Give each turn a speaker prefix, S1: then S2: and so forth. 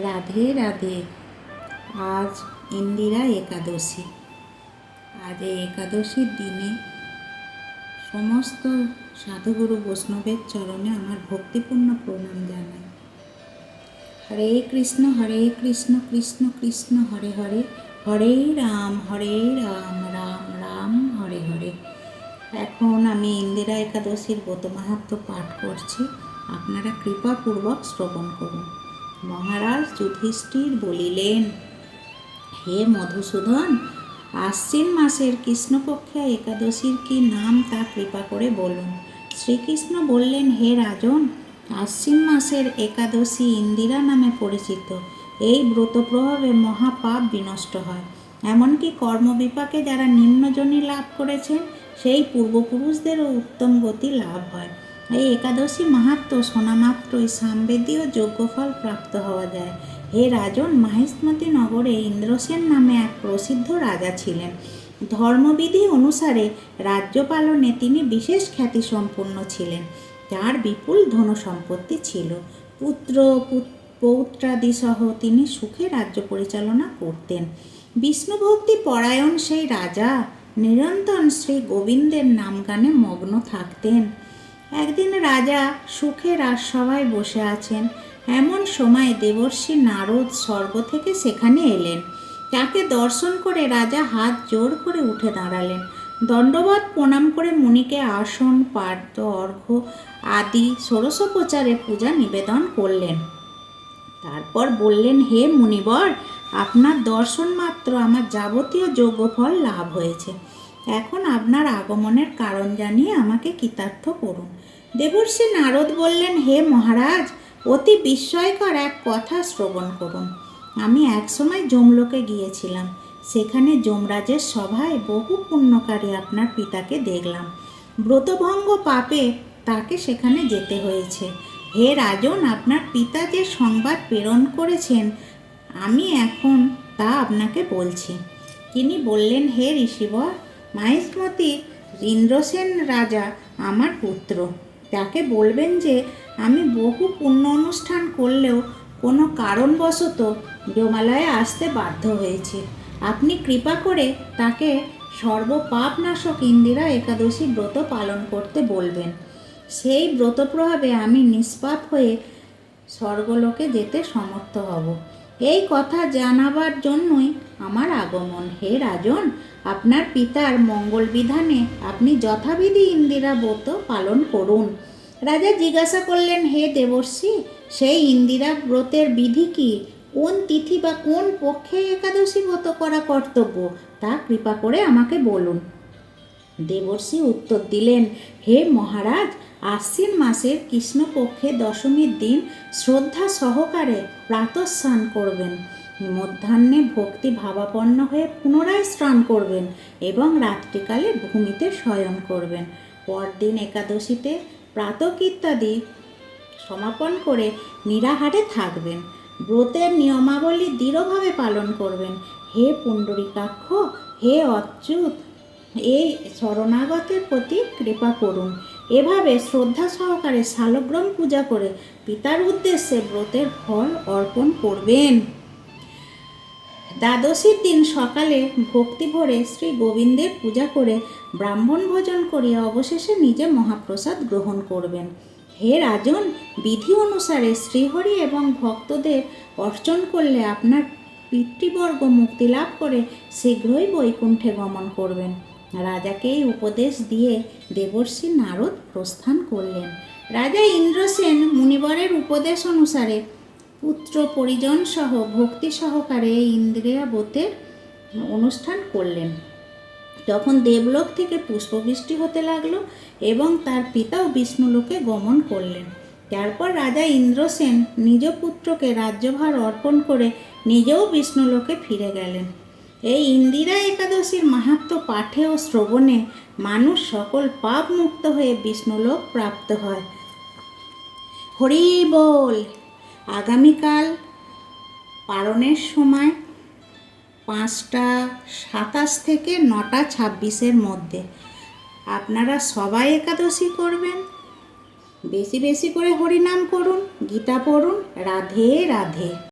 S1: রাধে রাধে। আজ ইন্দিরা একাদশী। আজ এই একাদশীর দিনে সমস্ত সাধুগুরু বৈষ্ণবের চরণে আমার ভক্তিপূর্ণ প্রণাম জানাই। হরে কৃষ্ণ কৃষ্ণ কৃষ্ণ হরে হরে, হরে রাম রাম রাম হরে হরে। এখন আমি ইন্দিরা একাদশীর ব্রত মাহাত্ম্য পাঠ করছি, আপনারা কৃপাপূর্বক শ্রবণ করুন। মহারাজ যুধিষ্ঠির বলিলেন, হে মধুসূদন, আশ্বিন মাসের কৃষ্ণপক্ষে একাদশীর কি নাম তা কৃপা করে বলুন। শ্রীকৃষ্ণ বললেন, হে রাজন, আশ্বিন মাসের একাদশী ইন্দিরা নামে পরিচিত। এই ব্রত প্রভাবে মহাপাপ বিনষ্ট হয়। এমনকি কর্মবিপাকে যারা নিম্নজনী লাভ করেছেন সেই পূর্বপুরুষদেরও উত্তম গতি লাভ হয়। এই একাদশী মাহাত্ম্য শোনামাত্রই সামবেদীয় যজ্ঞফল প্রাপ্ত হওয়া যায়। হে রাজন, মাহিষ্মতি নগরে ইন্দ্রসেন নামে এক প্রসিদ্ধ রাজা ছিলেন। ধর্মবিধি অনুসারে রাজ্য পালনে তিনি বিশেষ খ্যাতিসম্পন্ন ছিলেন। তার বিপুল ধনসম্পত্তি ছিল। পুত্র পৌত্রাদিসহ তিনি সুখে রাজ্য পরিচালনা করতেন। বিষ্ণুভক্তি পরায়ণ সেই রাজা নিরন্তর শ্রী গোবিন্দের নামগানে মগ্ন থাকতেন। একদিন রাজা সুখে রাজসভায় বসে আছেন। এমন সময় দেবর্ষি নারদ স্বর্গ থেকে সেখানে এলেন। তাকে দর্শন করে রাজা হাত জোর করে উঠে দাঁড়ালেন। দণ্ডবত প্রণাম করে মুনিকে আসন, পাদ্য, অর্ঘ্য আদি ষোড়শোপচারে পূজা নিবেদন করলেন। তারপর বললেন, হে মুনিবর, আপনার দর্শন মাত্র আমার যাবতীয় যজ্ঞফল লাভ হয়েছে। এখন আপনার আগমনের কারণ জানিয়ে আমাকে কৃতার্থ করুন। দেবর্ষি নারদ বললেন, হে মহারাজ, অতি বিস্ময়কর এক কথা শ্রবণ করুন। আমি একসময় যমলোকে গিয়েছিলাম। সেখানে যমরাজের সভায় বহু পুণ্যকারী আপনার পিতাকে দেখলাম। ব্রতভঙ্গ পাপে তাকে সেখানে যেতে হয়েছে। হে রাজন, আপনার পিতা যে সংবাদ প্রেরণ করেছেন আমি এখন তা আপনাকে বলছি। তিনি বললেন, হে ঋষিবর, মাহিষ্মতি ইন্দ্রসেন রাজা আমার পুত্র। তাকে বলবেন যে আমি বহু পুণ্য অনুষ্ঠান করলেও কোনো কারণবশত যমালয়ে আসতে বাধ্য হয়েছি। আপনি কৃপা করে তাকে সর্বপাপনাশক ইন্দিরা একাদশী ব্রত পালন করতে বলবেন। সেই ব্রত প্রভাবে আমি নিষ্পাপ হয়ে স্বর্গলোকে যেতে সমর্থ হব। এই কথা জানাবার জন্যই আমার আগমন। হে রাজন, আপনার পিতার মঙ্গল বিধানে আপনি যথাবিধি ইন্দিরা ব্রত পালন করুন। রাজা জিজ্ঞাসা করলেন, হে দেবর্ষি, সেই ইন্দিরা ব্রতের বিধি কি? কোন তিথি বা কোন পক্ষে একাদশী ব্রত করা কর্তব্য তা কৃপা করে আমাকে বলুন। দেবর্ষি উত্তর দিলেন, হে মহারাজ, আশ্বিন মাসের কৃষ্ণপক্ষে দশমীর দিন শ্রদ্ধা সহকারে প্রাতঃস্নান করবেন। মধ্যাহ্নে ভক্তি ভাবাপন্ন হয়ে পুনরায় স্নান করবেন এবং রাত্রিকালে ভূমিতে শয়ন করবেন। পরদিন একাদশীতে প্রাতকৃত্যাদি সমাপন করে নিরাহারে থাকবেন। ব্রতের নিয়মাবলী দৃঢ়ভাবে পালন করবেন। হে পুণ্ডরীকাক্ষ, হে অচ্যুত, এই শরণাগতের প্রতি কৃপা করুন। এভাবে শ্রদ্ধা সহকারে শালগ্রাম পূজা করে পিতার উদ্দেশ্যে ব্রতের ফল অর্পণ করবেন। দ্বাদশীর দিন সকালে ভক্তি ভরে শ্রী গোবিন্দের পূজা করে ব্রাহ্মণ ভোজন করিয়া অবশেষে নিজে মহাপ্রসাদ গ্রহণ করবেন। হে রাজন, বিধি অনুসারে শ্রীহরি এবং ভক্তদের অর্চন করলে আপনার পিতৃবর্গ মুক্তি লাভ করে শীঘ্রই বৈকুণ্ঠে গমন করবেন। রাজাকে এই উপদেশ দিয়ে দেবর্ষি নারদ প্রস্থান করলেন। রাজা ইন্দ্রসেন মুনিবরের উপদেশ অনুসারে পুত্র পরিজন সহ ভক্তি সহকারে ইন্দ্রিয়া ব্রতের অনুষ্ঠান করলেন। তখন দেবলোক থেকে পুষ্পবৃষ্টি হতে লাগলো এবং তার পিতাও বিষ্ণুলোকে গমন করলেন। তারপর রাজা ইন্দ্রসেন নিজ পুত্রকে রাজ্যভার অর্পণ করে নিজেও বিষ্ণুলোকে ফিরে গেলেন। এই ইন্দিরা একাদশীর মাহাত্ম্য পাঠে ও শ্রবণে মানুষ সকল পাপ মুক্ত হয়ে বিষ্ণুলোক প্রাপ্ত হয়। হরি বল। আগামীকাল পারণের সময় 5টা27 থেকে 9টা26 মধ্যে। আপনারা সবাই একাদশী করবেন। বেশি বেশি করে হরিনাম করুন, গীতা পড়ুন। রাধে রাধে।